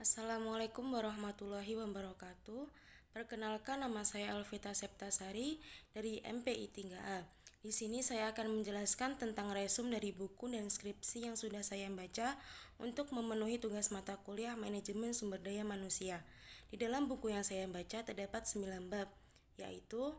Assalamualaikum warahmatullahi wabarakatuh. Perkenalkan, nama saya Alvita Septasari dari MPI 3A. Di sini saya akan menjelaskan tentang resum dari buku dan skripsi yang sudah saya baca untuk memenuhi tugas mata kuliah Manajemen Sumber Daya Manusia. Di dalam buku yang saya baca terdapat 9 bab, yaitu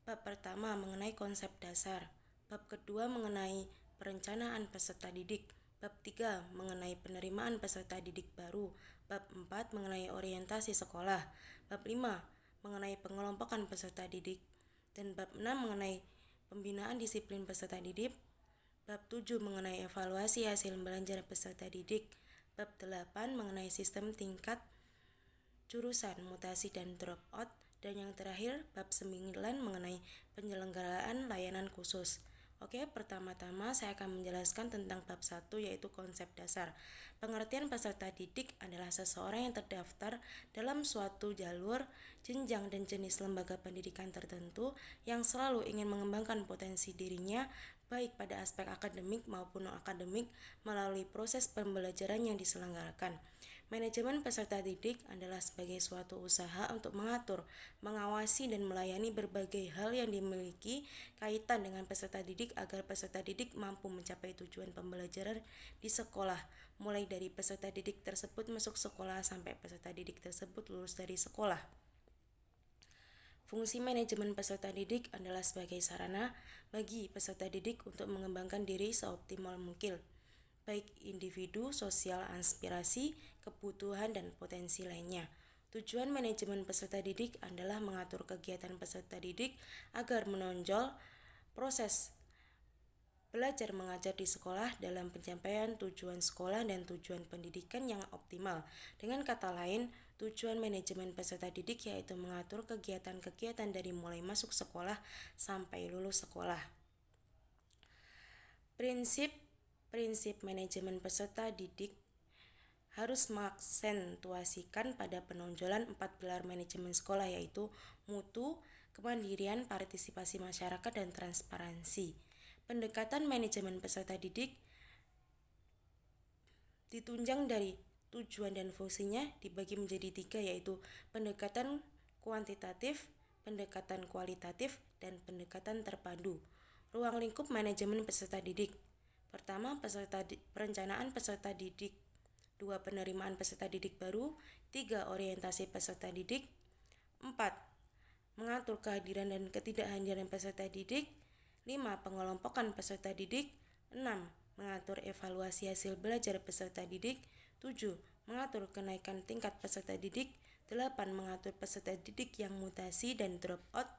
bab pertama mengenai konsep dasar, bab kedua mengenai perencanaan peserta didik, bab 3 mengenai penerimaan peserta didik baru, bab 4 mengenai orientasi sekolah, bab 5 mengenai pengelompokan peserta didik, dan bab 6 mengenai pembinaan disiplin peserta didik, bab 7 mengenai evaluasi hasil belajar peserta didik, bab 8 mengenai sistem tingkat jurusan, mutasi dan dropout, dan yang terakhir bab 9 mengenai penyelenggaraan layanan khusus. Oke, pertama-tama saya akan menjelaskan tentang bab 1, yaitu konsep dasar. Pengertian peserta didik adalah seseorang yang terdaftar dalam suatu jalur, jenjang, dan jenis lembaga pendidikan tertentu yang selalu ingin mengembangkan potensi dirinya baik pada aspek akademik maupun non-akademik melalui proses pembelajaran yang diselenggarakan. Manajemen peserta didik adalah sebagai suatu usaha untuk mengatur, mengawasi, dan melayani berbagai hal yang dimiliki kaitan dengan peserta didik agar peserta didik mampu mencapai tujuan pembelajaran di sekolah, mulai dari peserta didik tersebut masuk sekolah sampai peserta didik tersebut lulus dari sekolah. Fungsi manajemen peserta didik adalah sebagai sarana bagi peserta didik untuk mengembangkan diri seoptimal mungkin, baik individu, sosial, aspirasi, kebutuhan, dan potensi lainnya. Tujuan manajemen peserta didik adalah mengatur kegiatan peserta didik agar menonjol proses belajar mengajar di sekolah dalam pencapaian tujuan sekolah dan tujuan pendidikan yang optimal. Dengan kata lain, tujuan manajemen peserta didik yaitu mengatur kegiatan-kegiatan dari mulai masuk sekolah sampai lulus sekolah. Prinsip manajemen peserta didik harus mengaksentuasikan pada penonjolan 4 pilar manajemen sekolah, yaitu mutu, kemandirian, partisipasi masyarakat, dan transparansi. Pendekatan manajemen peserta didik ditunjang dari tujuan dan fungsinya dibagi menjadi 3, yaitu pendekatan kuantitatif, pendekatan kualitatif, dan pendekatan terpadu. Ruang lingkup manajemen peserta didik. Pertama, perencanaan peserta didik. 2. Penerimaan peserta didik baru. 3. Orientasi peserta didik. 4. Mengatur kehadiran dan ketidakhadiran peserta didik. 5. Pengelompokan peserta didik. 6. Mengatur evaluasi hasil belajar peserta didik. 7. Mengatur kenaikan tingkat peserta didik. 8. Mengatur peserta didik yang mutasi dan dropout.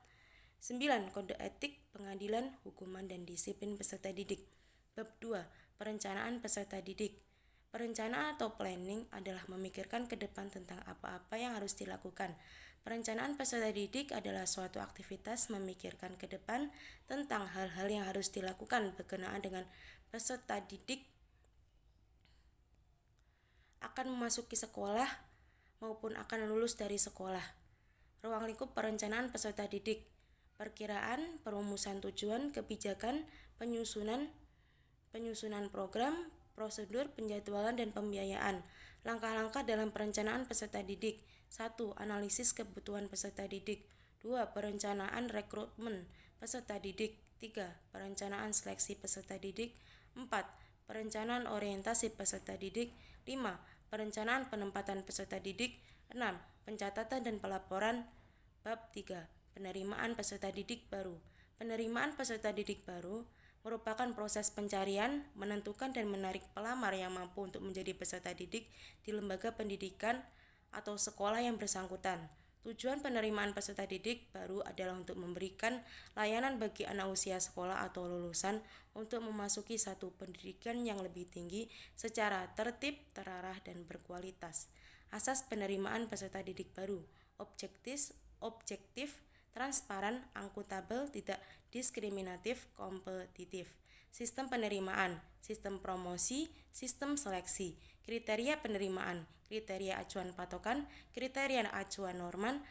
9. Kode etik, pengadilan, hukuman, dan disiplin peserta didik. Bab 2. Perencanaan peserta didik. Perencanaan atau planning adalah memikirkan ke depan tentang apa-apa yang harus dilakukan. Perencanaan peserta didik adalah suatu aktivitas memikirkan ke depan tentang hal-hal yang harus dilakukan berkenaan dengan peserta didik akan memasuki sekolah maupun akan lulus dari sekolah. Ruang lingkup perencanaan peserta didik. Perkiraan, perumusan tujuan, kebijakan, penyusunan program, prosedur, penjadwalan, dan pembiayaan. Langkah-langkah dalam perencanaan peserta didik. 1. Analisis kebutuhan peserta didik. 2. Perencanaan rekrutmen peserta didik. 3. Perencanaan seleksi peserta didik. 4. Perencanaan orientasi peserta didik. 5. Perencanaan penempatan peserta didik. 6. Pencatatan dan pelaporan. Bab 3. Penerimaan peserta didik baru. Penerimaan peserta didik baru merupakan proses pencarian, menentukan, dan menarik pelamar yang mampu untuk menjadi peserta didik di lembaga pendidikan atau sekolah yang bersangkutan. Tujuan penerimaan peserta didik baru adalah untuk memberikan layanan bagi anak usia sekolah atau lulusan untuk memasuki satu pendidikan yang lebih tinggi secara tertib, terarah, dan berkualitas. Asas penerimaan peserta didik baru: objektif, transparan, akuntabel, tidak diskriminatif, kompetitif. Sistem penerimaan, sistem promosi, sistem seleksi. Kriteria penerimaan, kriteria acuan patokan, kriteria acuan norma,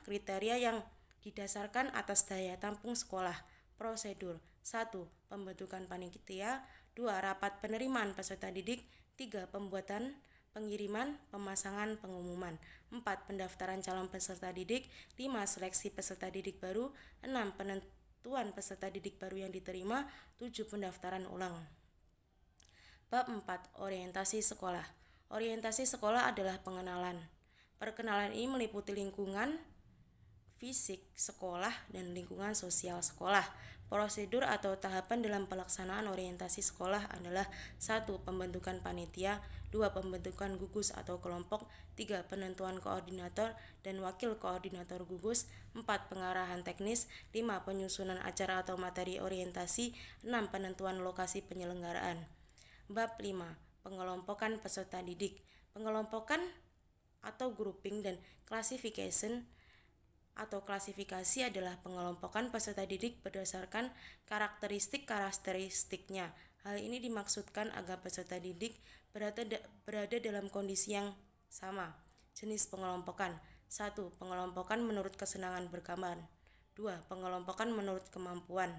kriteria yang didasarkan atas daya tampung sekolah. Prosedur, 1. Pembentukan panitia. 2. Rapat penerimaan peserta didik. 3. Pembuatan, pengiriman, pemasangan, pengumuman. 4. Pendaftaran calon peserta didik. 5. Seleksi peserta didik baru. 6. Penentuan peserta didik baru yang diterima. 7. Pendaftaran ulang. Bab 4. Orientasi sekolah. Orientasi sekolah adalah pengenalan. Perkenalan ini meliputi lingkungan fisik sekolah dan lingkungan sosial sekolah. Prosedur atau tahapan dalam pelaksanaan orientasi sekolah adalah 1. Pembentukan panitia. 2. Pembentukan gugus atau kelompok. 3. Penentuan koordinator dan wakil koordinator gugus. 4. Pengarahan teknis. 5. Penyusunan acara atau materi orientasi. 6. Penentuan lokasi penyelenggaraan. Bab 5. Pengelompokan peserta didik. Pengelompokan atau grouping dan classification atau klasifikasi adalah pengelompokan peserta didik berdasarkan karakteristiknya. Hal ini dimaksudkan agar peserta didik berada dalam kondisi yang sama. Jenis pengelompokan. 1. Pengelompokan menurut kesenangan berkaman. 2. Pengelompokan menurut kemampuan.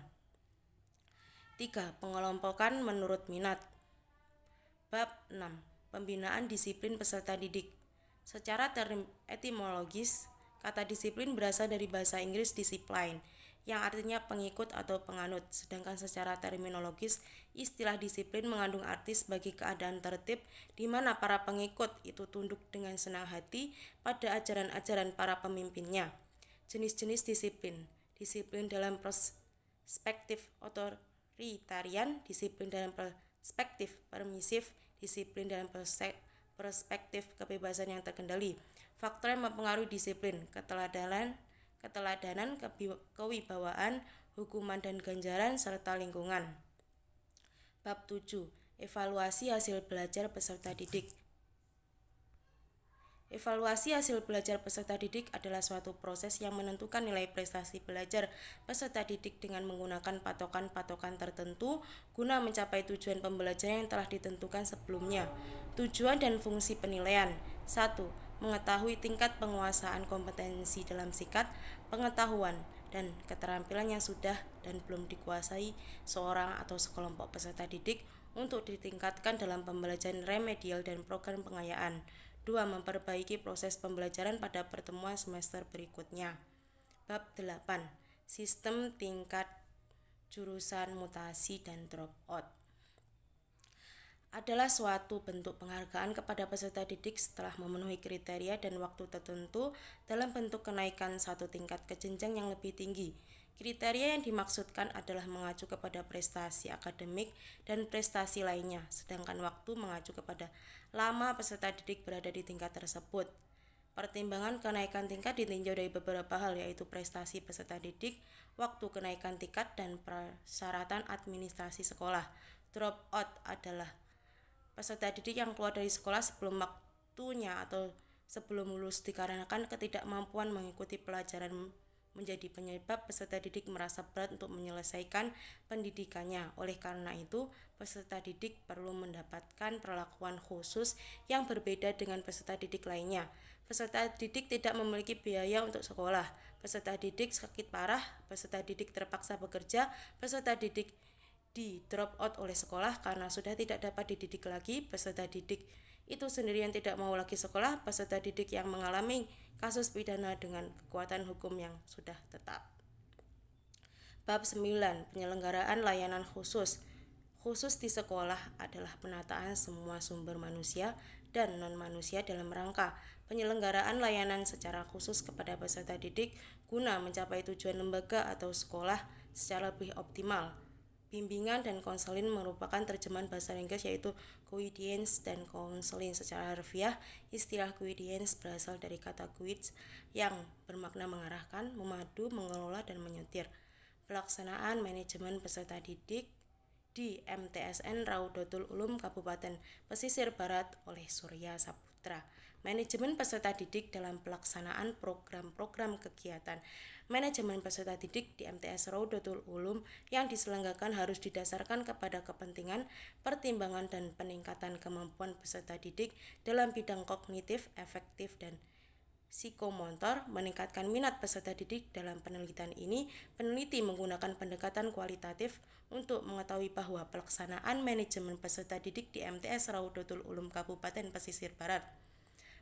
3. Pengelompokan menurut minat. Bab 6. Pembinaan disiplin peserta didik. Secara etimologis, kata disiplin berasal dari bahasa Inggris discipline, yang artinya pengikut atau penganut, sedangkan secara terminologis, istilah disiplin mengandung arti sebagai keadaan tertib di mana para pengikut itu tunduk dengan senang hati pada ajaran-ajaran para pemimpinnya. Jenis-jenis disiplin. Disiplin dalam perspektif otoritarian, disiplin dalam perspektif permisif, disiplin dalam perspektif kebebasan yang terkendali. Faktor yang mempengaruhi disiplin: keteladanan, kewibawaan, hukuman dan ganjaran, serta lingkungan. Bab 7. Evaluasi hasil belajar peserta didik. Evaluasi hasil belajar peserta didik adalah suatu proses yang menentukan nilai prestasi belajar peserta didik dengan menggunakan patokan-patokan tertentu guna mencapai tujuan pembelajaran yang telah ditentukan sebelumnya. Tujuan dan fungsi penilaian. 1. Mengetahui tingkat penguasaan kompetensi dalam sikat, pengetahuan, dan keterampilan yang sudah dan belum dikuasai seorang atau sekelompok peserta didik untuk ditingkatkan dalam pembelajaran remedial dan program pengayaan. 2. Memperbaiki proses pembelajaran pada pertemuan semester berikutnya. Bab 8. Sistem tingkat jurusan mutasi dan dropout adalah suatu bentuk penghargaan kepada peserta didik setelah memenuhi kriteria dan waktu tertentu dalam bentuk kenaikan satu tingkat ke jenjang yang lebih tinggi. Kriteria yang dimaksudkan adalah mengacu kepada prestasi akademik dan prestasi lainnya, sedangkan waktu mengacu kepada lama peserta didik berada di tingkat tersebut. Pertimbangan kenaikan tingkat ditinjau dari beberapa hal, yaitu prestasi peserta didik, waktu kenaikan tingkat, dan persyaratan administrasi sekolah. Dropout adalah peserta didik yang keluar dari sekolah sebelum waktunya atau sebelum lulus dikarenakan ketidakmampuan mengikuti pelajaran menjadi penyebab peserta didik merasa berat untuk menyelesaikan pendidikannya. Oleh karena itu, peserta didik perlu mendapatkan perlakuan khusus yang berbeda dengan peserta didik lainnya. Peserta didik tidak memiliki biaya untuk sekolah, peserta didik sakit parah, peserta didik terpaksa bekerja, peserta didik di drop out oleh sekolah karena sudah tidak dapat dididik lagi, peserta didik itu sendiri yang tidak mau lagi sekolah, peserta didik yang mengalami kasus pidana dengan kekuatan hukum yang sudah tetap. Bab 9. Penyelenggaraan layanan khusus. Khusus di sekolah adalah penataan semua sumber manusia dan non-manusia dalam rangka penyelenggaraan layanan secara khusus kepada peserta didik guna mencapai tujuan lembaga atau sekolah secara lebih optimal. Bimbingan dan konseling merupakan terjemahan bahasa Inggris, yaitu guidance dan counseling. Secara harfiah, istilah guidance berasal dari kata guides yang bermakna mengarahkan, memadu, mengelola, dan menyetir. Pelaksanaan manajemen peserta didik di MTSN Raudatul Ulum Kabupaten Pesisir Barat oleh Surya Saputra. Manajemen peserta didik dalam pelaksanaan program-program kegiatan manajemen peserta didik di MTS Raudatul Ulum yang diselenggarakan harus didasarkan kepada kepentingan, pertimbangan, dan peningkatan kemampuan peserta didik dalam bidang kognitif, afektif, dan psikomotor. Meningkatkan minat peserta didik dalam penelitian ini, peneliti menggunakan pendekatan kualitatif untuk mengetahui bahwa pelaksanaan manajemen peserta didik di MTS Raudatul Ulum Kabupaten Pesisir Barat.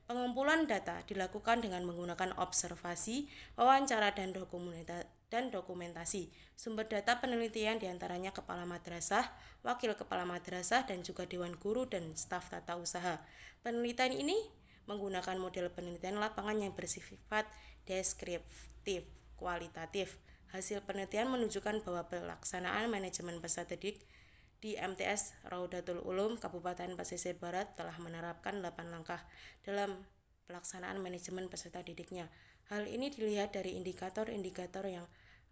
Pengumpulan data dilakukan dengan menggunakan observasi, wawancara, dan dokumentasi. Sumber data penelitian diantaranya kepala madrasah, wakil kepala madrasah, dan juga dewan guru dan staf tata usaha. Penelitian ini menggunakan model penelitian lapangan yang bersifat deskriptif, kualitatif. Hasil penelitian menunjukkan bahwa pelaksanaan manajemen peserta didik di MTS Raudatul Ulum Kabupaten Pesisir Barat telah menerapkan 8 langkah dalam pelaksanaan manajemen peserta didiknya. Hal ini dilihat dari indikator-indikator yang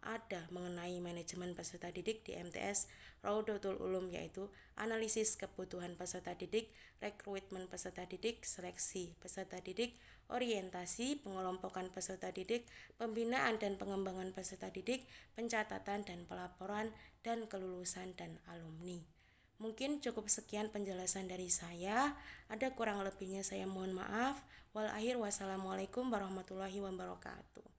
ada mengenai manajemen peserta didik di MTS Raudatul Ulum, yaitu analisis kebutuhan peserta didik, rekrutmen peserta didik, seleksi peserta didik, orientasi, pengelompokan peserta didik, pembinaan dan pengembangan peserta didik, pencatatan dan pelaporan, dan kelulusan dan alumni. Mungkin cukup sekian penjelasan dari saya. Ada kurang lebihnya saya mohon maaf. Wassalamualaikum warahmatullahi wabarakatuh.